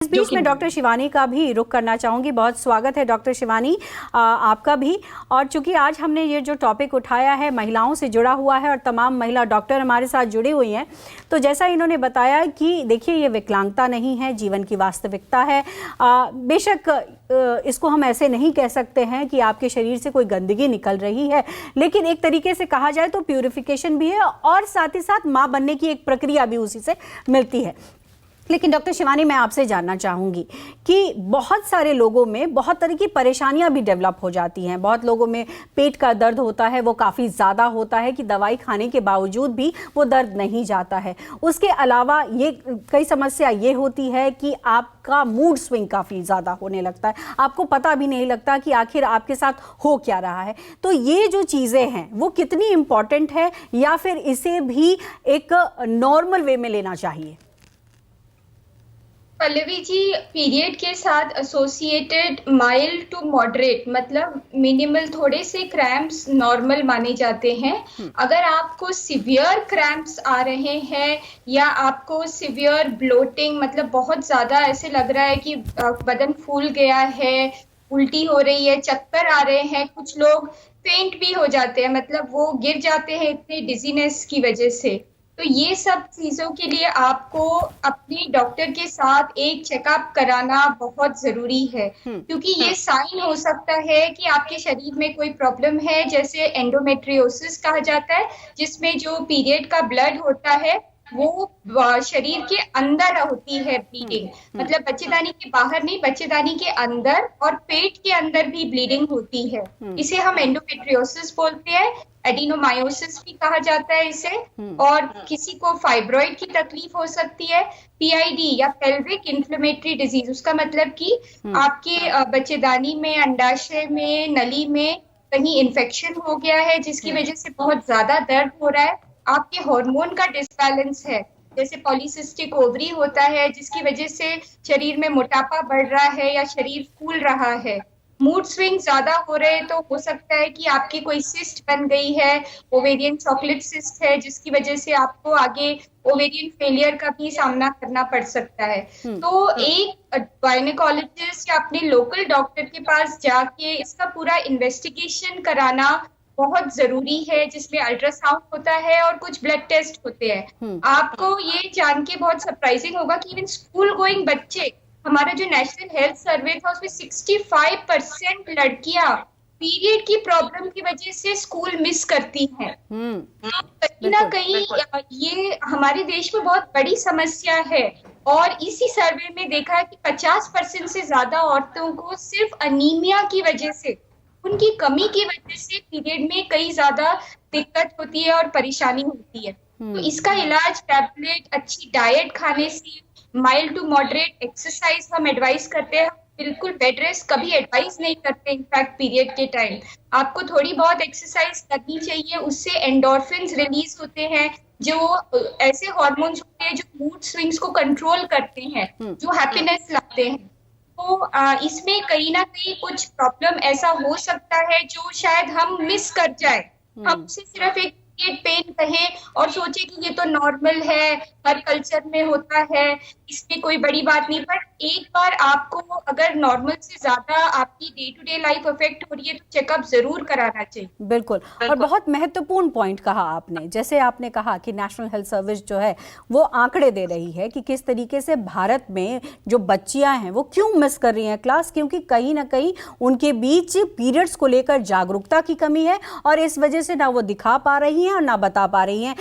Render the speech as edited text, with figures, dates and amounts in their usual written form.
इस बीच में डॉक्टर शिवानी का भी रुख करना चाहूँगी। बहुत स्वागत है डॉक्टर शिवानी आपका भी। और चूंकि आज हमने ये जो टॉपिक उठाया है महिलाओं से जुड़ा हुआ है और तमाम महिला डॉक्टर हमारे साथ जुड़ी हुई हैं, तो जैसा इन्होंने बताया कि देखिए ये विकलांगता नहीं है, जीवन की वास्तविकता है। बेशक इसको हम ऐसे नहीं कह सकते हैं कि आपके शरीर से कोई गंदगी निकल रही है, लेकिन एक तरीके से कहा जाए तो प्यूरिफिकेशन भी है और साथ ही साथ माँ बनने की एक प्रक्रिया भी उसी से मिलती है। लेकिन डॉक्टर शिवानी, मैं आपसे जानना चाहूँगी कि बहुत सारे लोगों में बहुत तरह की परेशानियां भी डेवलप हो जाती हैं। बहुत लोगों में पेट का दर्द होता है, वो काफ़ी ज़्यादा होता है कि दवाई खाने के बावजूद भी वो दर्द नहीं जाता है। उसके अलावा ये कई समस्या ये होती है कि आपका मूड स्विंग काफ़ी ज़्यादा होने लगता है, आपको पता भी नहीं लगता कि आखिर आपके साथ हो क्या रहा है। तो ये जो चीज़ें हैं वो कितनी इम्पॉर्टेंट है या फिर इसे भी एक नॉर्मल वे में लेना चाहिए? पल्लवी जी, पीरियड के साथ एसोसिएटेड माइल्ड टू मॉडरेट मतलब मिनिमल थोड़े से क्रैम्प्स नॉर्मल माने जाते हैं। अगर आपको सिवियर क्रैम्प्स आ रहे हैं या आपको सिवियर ब्लोटिंग मतलब बहुत ज्यादा ऐसे लग रहा है कि बदन फूल गया है, उल्टी हो रही है, चक्कर आ रहे हैं, कुछ लोग फेंट भी हो जाते हैं, मतलब वो गिर जाते हैं इतने डिजीनेस की वजह से, तो ये सब चीजों के लिए आपको अपने डॉक्टर के साथ एक चेकअप कराना बहुत जरूरी है, क्योंकि ये साइन हो सकता है कि आपके शरीर में कोई प्रॉब्लम है, जैसे एंडोमेट्रियोसिस कहा जाता है, जिसमें जो पीरियड का ब्लड होता है वो शरीर के अंदर होती है ब्लीडिंग, मतलब बच्चेदानी के बाहर नहीं, बच्चेदानी के अंदर और पेट के अंदर भी ब्लीडिंग होती है। इसे हम एंडोमेट्रियोसिस बोलते हैं, एडिनोमायोसिस भी कहा जाता है इसे। और किसी को फाइब्रॉइड की तकलीफ हो सकती है, पीआईडी या पेल्विक इन्फ्लेमेटरी डिजीज, उसका मतलब कि आपके बच्चेदानी में, अंडाशय में, नली में कहीं इन्फेक्शन हो गया है जिसकी वजह से बहुत ज्यादा दर्द हो रहा है। आपके हार्मोन का डिसबैलेंस है, जैसे पॉलीसिस्टिक ओवरी होता है जिसकी वजह से शरीर में मोटापा बढ़ रहा है या शरीर फूल रहा है। मूड स्विंग ज्यादा हो रहे हैं तो हो सकता है कि आपकी कोई सिस्ट बन गई है, ओवेरियन चॉकलेट सिस्ट है, जिसकी वजह से आपको आगे ओवेरियन फेलियर का भी सामना करना पड़ सकता है। तो एक गायनेकोलॉजिस्ट या अपने लोकल डॉक्टर के पास जाके इसका पूरा इन्वेस्टिगेशन कराना बहुत जरूरी है, जिसमें अल्ट्रासाउंड होता है और कुछ ब्लड टेस्ट होते हैं। आपको ये जान के बहुत सरप्राइजिंग होगा कि इवन स्कूल गोइंग बच्चे, हमारा जो नेशनल हेल्थ सर्वे था उसमें 65% लड़कियां पीरियड की प्रॉब्लम की वजह से स्कूल मिस करती हैं। कहीं ना कहीं ये हमारे देश में बहुत बड़ी समस्या है और इसी सर्वे में देखा है कि 50% से ज्यादा औरतों को सिर्फ अनीमिया की वजह से, उनकी कमी की वजह से पीरियड में कई ज्यादा दिक्कत होती है और परेशानी होती है। तो इसका इलाज टैबलेट, अच्छी डाइट खाने से, माइल्ड टू मॉडरेट एक्सरसाइज हम एडवाइस करते हैं। बिल्कुल बेड रेस्ट कभी एडवाइस नहीं करते, इनफैक्ट पीरियड के टाइम आपको थोड़ी बहुत एक्सरसाइज करनी चाहिए, उससे एंडोर्फिन्स रिलीज होते हैं जो ऐसे हार्मोन्स होते हैं जो मूड स्विंग्स को कंट्रोल करते हैं, जो हैप्पीनेस लाते हैं। तो इसमें कहीं ना कहीं कुछ प्रॉब्लम ऐसा हो सकता है जो शायद हम मिस कर जाए, हमसे सिर्फ एक पेन कहे और सोचे कि ये तो नॉर्मल है, हर कल्चर में होता है, इसमें कोई बड़ी बात नहीं। पर एक बार आपको अगर नॉर्मल से ज्यादा आपकी day to day life affect हो रही है तो चेकअप जरूर कराना चाहिए। बिल्कुल। और बहुत महत्वपूर्ण पॉइंट कहा आपने, जैसे आपने कहा कि नेशनल हेल्थ सर्विस जो है वो आंकड़े दे रही है कि किस तरीके से भारत में जो बच्चियां हैं वो क्यों मिस कर रही हैं क्लास, क्योंकि कहीं ना कहीं उनके बीच पीरियड्स को लेकर जागरूकता की कमी है और इस वजह से ना वो दिखा पा रही हैं और ना बता पा रही हैं,